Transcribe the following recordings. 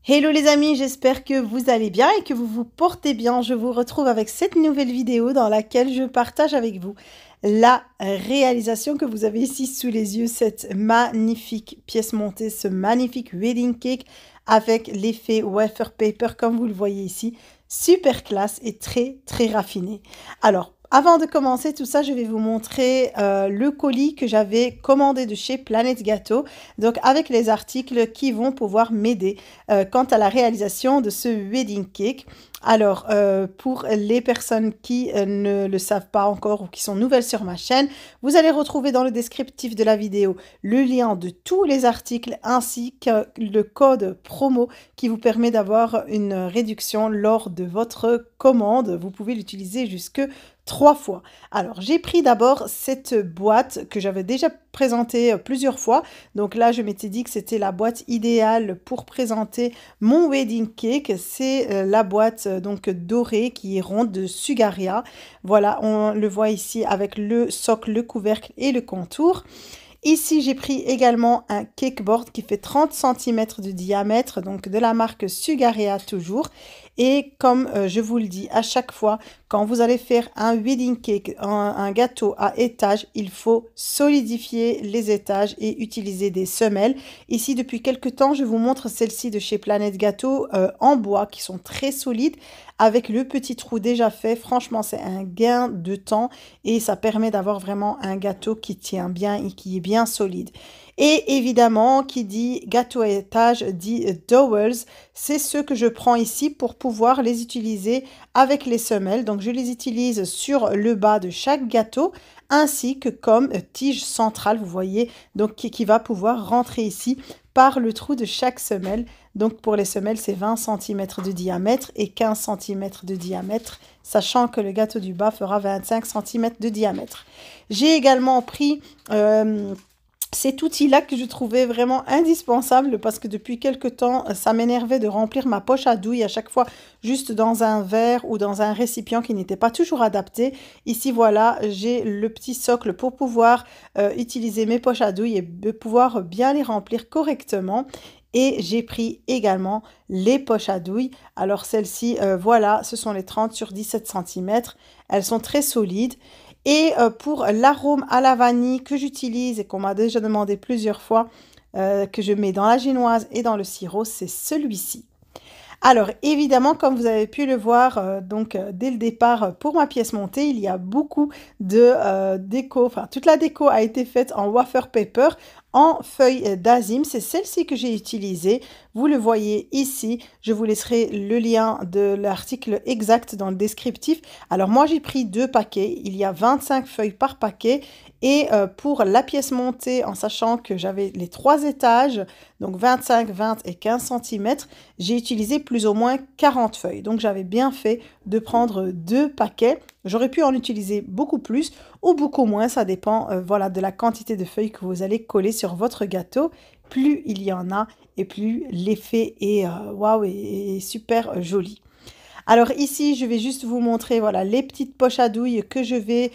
Hello les amis, j'espère que vous allez bien et que vous vous portez bien. Je vous retrouve avec cette nouvelle vidéo dans laquelle je partage avec vous la réalisation que vous avez ici sous les yeux, cette magnifique pièce montée, ce magnifique wedding cake avec l'effet wafer paper comme vous le voyez ici. Super classe et très raffiné. Alors, avant de commencer tout ça, je vais vous montrer le colis que j'avais commandé de chez Planète Gâteau. Donc avec les articles qui vont pouvoir m'aider quant à la réalisation de ce wedding cake. Alors, pour les personnes qui ne le savent pas encore ou qui sont nouvelles sur ma chaîne, vous allez retrouver dans le descriptif de la vidéo le lien de tous les articles ainsi que le code promo qui vous permet d'avoir une réduction lors de votre commande. Vous pouvez l'utiliser jusque 3 fois. Alors, j'ai pris d'abord cette boîte que j'avais déjà présentée plusieurs fois. Donc là, je m'étais dit que c'était la boîte idéale pour présenter mon wedding cake. C'est la boîte donc dorée qui est ronde de Sugaria. Voilà, on le voit ici avec le socle, le couvercle et le contour. Ici, j'ai pris également un cakeboard qui fait 30 cm de diamètre, donc de la marque Sugaria toujours. Et comme je vous le dis à chaque fois, quand vous allez faire un wedding cake, un gâteau à étage, il faut solidifier les étages et utiliser des semelles. Ici, depuis quelques temps, je vous montre celles-ci de chez Planète Gâteau en bois qui sont très solides avec le petit trou déjà fait. Franchement, c'est un gain de temps et ça permet d'avoir vraiment un gâteau qui tient bien et qui est bien solide. Et évidemment, qui dit gâteau à étage dit dowels. C'est ceux que je prends ici pour pouvoir les utiliser avec les semelles. Donc, je les utilise sur le bas de chaque gâteau ainsi que comme tige centrale, vous voyez, donc qui va pouvoir rentrer ici par le trou de chaque semelle. Donc, pour les semelles, c'est 20 cm de diamètre et 15 cm de diamètre, sachant que le gâteau du bas fera 25 cm de diamètre. J'ai également pris cet outil-là que je trouvais vraiment indispensable parce que depuis quelque temps, ça m'énervait de remplir ma poche à douille à chaque fois juste dans un verre ou dans un récipient qui n'était pas toujours adapté. Ici, voilà, j'ai le petit socle pour pouvoir utiliser mes poches à douille et de pouvoir bien les remplir correctement. Et j'ai pris également les poches à douille. Alors celles-ci, voilà, ce sont les 30 sur 17 cm. Elles sont très solides. Et pour l'arôme à la vanille que j'utilise et qu'on m'a déjà demandé plusieurs fois, que je mets dans la génoise et dans le sirop, c'est celui-ci. Alors évidemment, comme vous avez pu le voir dès le départ pour ma pièce montée, il y a beaucoup de déco, enfin toute la déco a été faite en wafer paper, en feuille d'azim. C'est celle-ci que j'ai utilisée. Vous le voyez ici. Je vous laisserai le lien de l'article exact dans le descriptif. Alors moi j'ai pris 2 paquets. Il y a 25 feuilles par paquet. Et pour la pièce montée, en sachant que j'avais les 3 étages, donc 25, 20 et 15 cm, j'ai utilisé plus ou moins 40 feuilles. Donc j'avais bien fait de prendre 2 paquets. J'aurais pu en utiliser beaucoup plus ou beaucoup moins, ça dépend voilà, de la quantité de feuilles que vous allez coller sur votre gâteau. Plus il y en a et plus l'effet est waouh et super joli. Alors ici, je vais juste vous montrer voilà, les petites poches à douille que je vais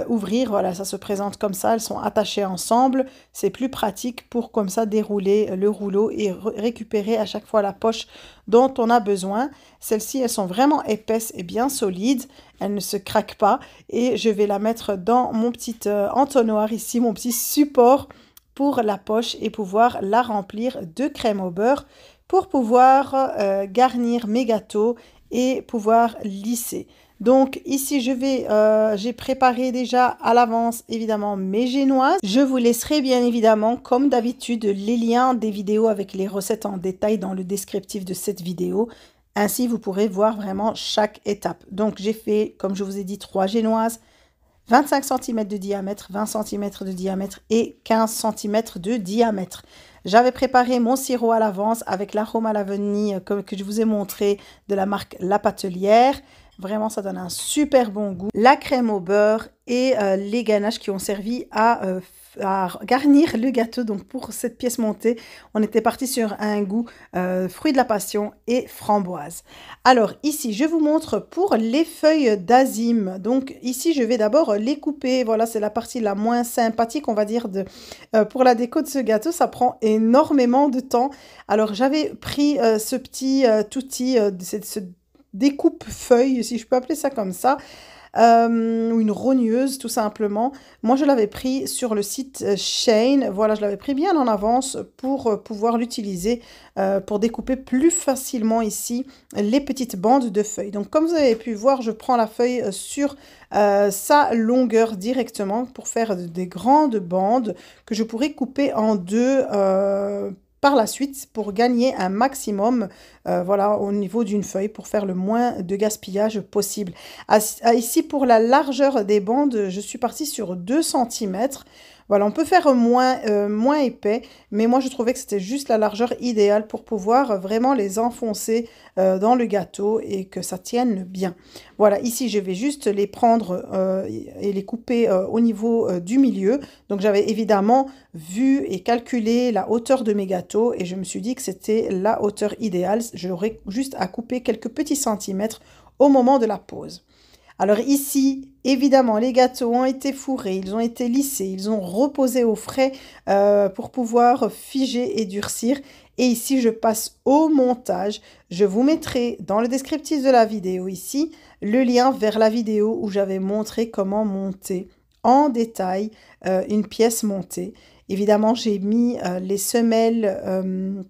ouvrir. Voilà, ça se présente comme ça, elles sont attachées ensemble. C'est plus pratique pour comme ça dérouler le rouleau et récupérer à chaque fois la poche dont on a besoin. Celles-ci, elles sont vraiment épaisses et bien solides. Elles ne se craquent pas. Et je vais la mettre dans mon petit entonnoir ici, mon petit support pour la poche et pouvoir la remplir de crème au beurre pour pouvoir garnir mes gâteaux et pouvoir lisser. Donc ici, j'ai préparé déjà à l'avance évidemment mes génoises. Je vous laisserai bien évidemment, comme d'habitude, les liens des vidéos avec les recettes en détail dans le descriptif de cette vidéo. Ainsi, vous pourrez voir vraiment chaque étape. Donc j'ai fait, comme je vous ai dit, 3 génoises, 25 cm de diamètre, 20 cm de diamètre et 15 cm de diamètre. J'avais préparé mon sirop à l'avance avec l'arôme à la vanille que je vous ai montré de la marque La Patelière. Vraiment, ça donne un super bon goût. La crème au beurre et les ganaches qui ont servi à garnir le gâteau. Donc pour cette pièce montée, on était parti sur un goût fruit de la passion et framboise. Alors ici, je vous montre pour les feuilles d'azime. Donc ici, je vais d'abord les couper. Voilà, c'est la partie la moins sympathique, on va dire, pour la déco de ce gâteau. Ça prend énormément de temps. Alors j'avais pris ce petit outil, ce découpe-feuille, si je peux appeler ça comme ça, ou une rogneuse tout simplement. Moi je l'avais pris sur le site Shein, voilà, je l'avais pris bien en avance pour pouvoir l'utiliser pour découper plus facilement ici les petites bandes de feuilles. Donc comme vous avez pu voir, je prends la feuille sur sa longueur directement pour faire des grandes bandes que je pourrais couper en deux par la suite pour gagner un maximum voilà, au niveau d'une feuille pour faire le moins de gaspillage possible. Ici, pour la largeur des bandes, je suis partie sur 2 cm. Voilà, on peut faire moins épais, mais moi je trouvais que c'était juste la largeur idéale pour pouvoir vraiment les enfoncer dans le gâteau et que ça tienne bien. Voilà, ici je vais juste les prendre et les couper au niveau du milieu. Donc j'avais évidemment vu et calculé la hauteur de mes gâteaux et je me suis dit que c'était la hauteur idéale. J'aurais juste à couper quelques petits centimètres au moment de la pose. Alors ici, évidemment, les gâteaux ont été fourrés, ils ont été lissés, ils ont reposé au frais pour pouvoir figer et durcir. Et ici, je passe au montage. Je vous mettrai dans le descriptif de la vidéo ici le lien vers la vidéo où j'avais montré comment monter en détail une pièce montée. Évidemment, j'ai mis les semelles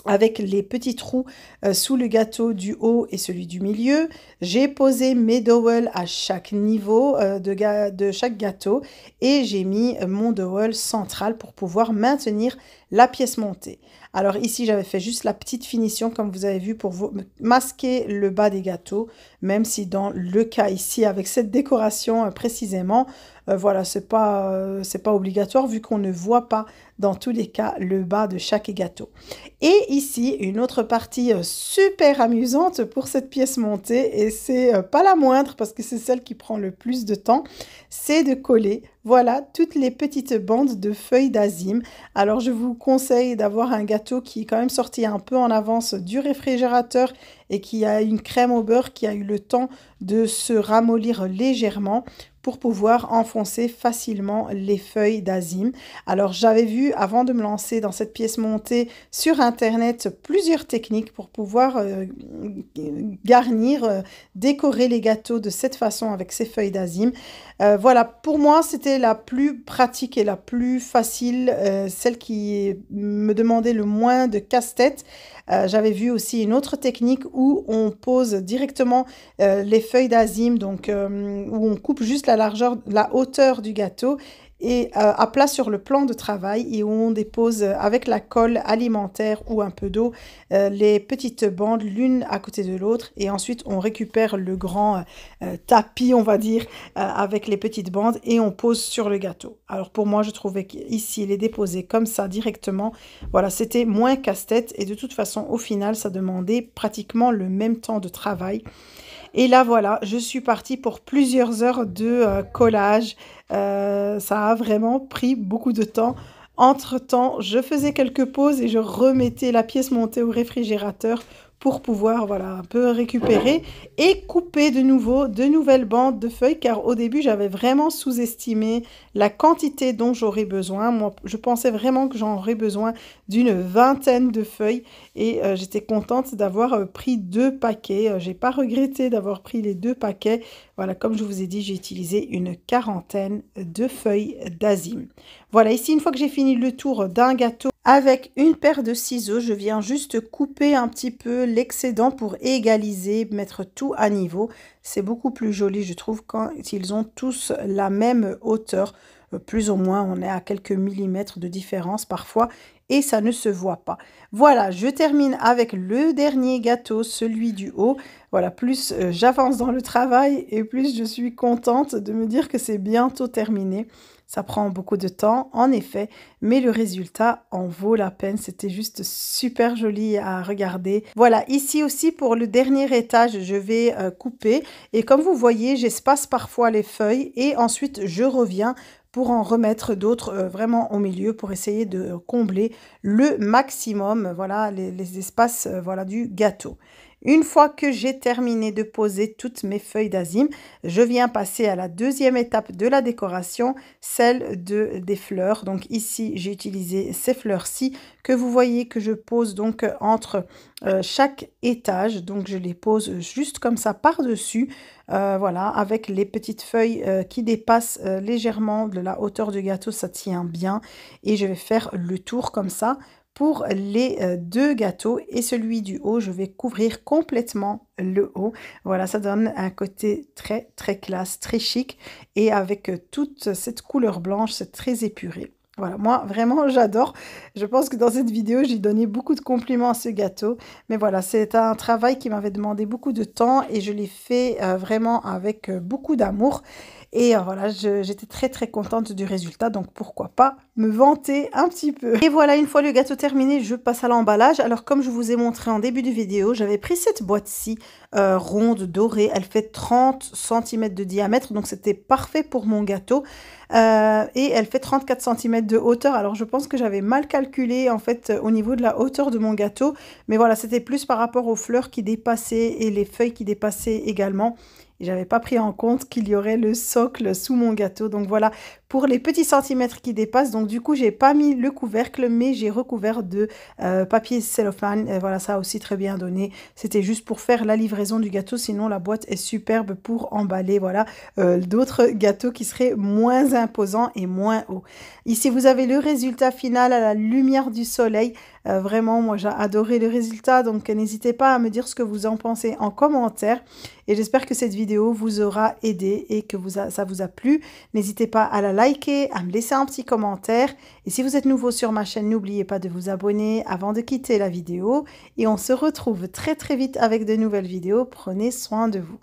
avec les petits trous sous le gâteau du haut et celui du milieu. J'ai posé mes dowels à chaque niveau de chaque gâteau et j'ai mis mon dowel central pour pouvoir maintenir la pièce montée. Alors ici, j'avais fait juste la petite finition, comme vous avez vu, pour masquer le bas des gâteaux, même si dans le cas ici, avec cette décoration précisément, voilà, c'est pas obligatoire vu qu'on ne voit pas dans tous les cas le bas de chaque gâteau. Et ici, une autre partie super amusante pour cette pièce montée, et c'est pas la moindre parce que c'est celle qui prend le plus de temps, c'est de coller, voilà, toutes les petites bandes de feuilles d'azime. Alors je vous conseille d'avoir un gâteau qui est quand même sorti un peu en avance du réfrigérateur et qui a une crème au beurre qui a eu le temps de se ramollir légèrement pour pouvoir enfoncer facilement les feuilles d'azime. Alors j'avais vu avant de me lancer dans cette pièce montée sur internet plusieurs techniques pour pouvoir garnir, décorer les gâteaux de cette façon avec ces feuilles d'azime. Voilà, pour moi c'était la plus pratique et la plus facile, celle qui me demandait le moins de casse-tête. J'avais vu aussi une autre technique où on pose directement les feuilles d'azime, donc où on coupe juste la hauteur du gâteau et à plat sur le plan de travail et où on dépose avec la colle alimentaire ou un peu d'eau les petites bandes l'une à côté de l'autre et ensuite on récupère le grand tapis, on va dire, avec les petites bandes et on pose sur le gâteau. Alors pour moi, je trouvais qu'ici, les déposer comme ça directement, voilà, c'était moins casse-tête et de toute façon, au final, ça demandait pratiquement le même temps de travail. Et là, voilà, je suis partie pour plusieurs heures de collage. Ça a vraiment pris beaucoup de temps. Entre-temps, je faisais quelques pauses et je remettais la pièce montée au réfrigérateur pour pouvoir, voilà, un peu récupérer et couper de nouveau de nouvelles bandes de feuilles, car au début, j'avais vraiment sous-estimé la quantité dont j'aurais besoin. Moi, je pensais vraiment que j'en aurais besoin d'une vingtaine de feuilles et j'étais contente d'avoir pris 2 paquets. J'ai pas regretté d'avoir pris les 2 paquets. Voilà, comme je vous ai dit, j'ai utilisé une quarantaine de feuilles d'azime. Voilà, ici, une fois que j'ai fini le tour d'un gâteau, avec une paire de ciseaux, je viens juste couper un petit peu l'excédent pour égaliser, mettre tout à niveau. C'est beaucoup plus joli, je trouve, quand ils ont tous la même hauteur. Plus ou moins, on est à quelques millimètres de différence parfois et ça ne se voit pas. Voilà, je termine avec le dernier gâteau, celui du haut. Voilà, plus j'avance dans le travail et plus je suis contente de me dire que c'est bientôt terminé. Ça prend beaucoup de temps, en effet, mais le résultat en vaut la peine. C'était juste super joli à regarder. Voilà, ici aussi pour le dernier étage, je vais couper. Et comme vous voyez, j'espace parfois les feuilles et ensuite je reviens pour en remettre d'autres vraiment au milieu pour essayer de combler le maximum, voilà, les espaces voilà, du gâteau. Une fois que j'ai terminé de poser toutes mes feuilles d'azim, je viens passer à la deuxième étape de la décoration, celle des fleurs. Donc ici, j'ai utilisé ces fleurs-ci que vous voyez que je pose donc entre chaque étage. Donc je les pose juste comme ça par-dessus, voilà, avec les petites feuilles qui dépassent légèrement de la hauteur du gâteau, ça tient bien. Et je vais faire le tour comme ça. Pour les deux gâteaux et celui du haut, je vais couvrir complètement le haut. Voilà, ça donne un côté très, très classe, très chic. Et avec toute cette couleur blanche, c'est très épuré. Voilà, moi, vraiment, j'adore. Je pense que dans cette vidéo, j'ai donné beaucoup de compliments à ce gâteau. Mais voilà, c'est un travail qui m'avait demandé beaucoup de temps et je l'ai fait vraiment avec beaucoup d'amour. Et voilà, j'étais très très contente du résultat, donc pourquoi pas me vanter un petit peu. Et voilà, une fois le gâteau terminé, je passe à l'emballage. Alors comme je vous ai montré en début de vidéo, j'avais pris cette boîte-ci ronde, dorée. Elle fait 30 cm de diamètre, donc c'était parfait pour mon gâteau. Et elle fait 34 cm de hauteur. Alors je pense que j'avais mal calculé en fait au niveau de la hauteur de mon gâteau. Mais voilà, c'était plus par rapport aux fleurs qui dépassaient et les feuilles qui dépassaient également. Et j'avais pas pris en compte qu'il y aurait le socle sous mon gâteau. Donc voilà, pour les petits centimètres qui dépassent. Donc du coup, j'ai pas mis le couvercle, mais j'ai recouvert de papier cellophane. Et voilà, ça a aussi très bien donné. C'était juste pour faire la livraison du gâteau. Sinon, la boîte est superbe pour emballer, voilà, d'autres gâteaux qui seraient moins imposants et moins hauts. Ici, vous avez le résultat final à la lumière du soleil. Vraiment, moi, j'ai adoré le résultat. Donc, n'hésitez pas à me dire ce que vous en pensez en commentaire. Et j'espère que cette vidéo vous aura aidé et que ça vous a plu. N'hésitez pas à la liker, à me laisser un petit commentaire. Et si vous êtes nouveau sur ma chaîne, n'oubliez pas de vous abonner avant de quitter la vidéo. Et on se retrouve très très vite avec de nouvelles vidéos. Prenez soin de vous.